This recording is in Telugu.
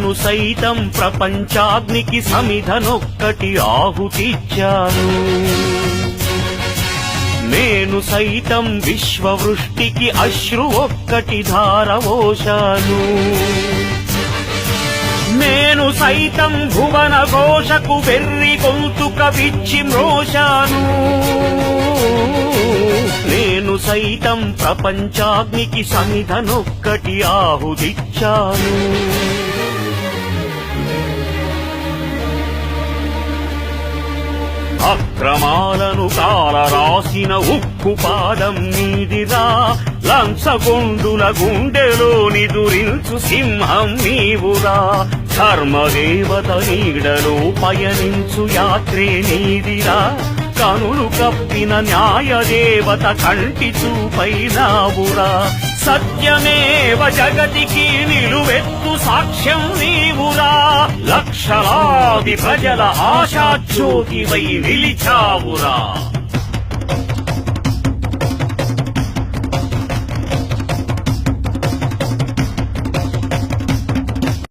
నేను సైతం ప్రపంచాగ్నికి సమిధనొక్కటి ఆహుతిచ్చాను. నేను సైతం విశ్వవృష్టికి అశ్రు ఒక్కటి ధారవోశాను. నేను సైతం భువన ఘోషకు వెర్రి గొంతుక విచ్చి మ్రోశాను. నేను సైతం ప్రపంచాగ్నికి సమిధనొక్కటి ఆహుతిచ్చాను. అక్రమాలను కాలరాసిన ఉక్కు పాదం నీదిరా, లంచగొండుల గుండెలోని దురించు సింహం నీవురా. ధర్మదేవత నీడలో పయనించు యాత్రే నీదిరా, కనులు కప్పిన న్యాయదేవత కంటి చూపైనావురా. సత్యమేవ జగతికి నిలువెత్తు సాక్ష్యం నీవురా, లక్షలాది ప్రజల ఆశాజ్యోతివై నిలిచావురా.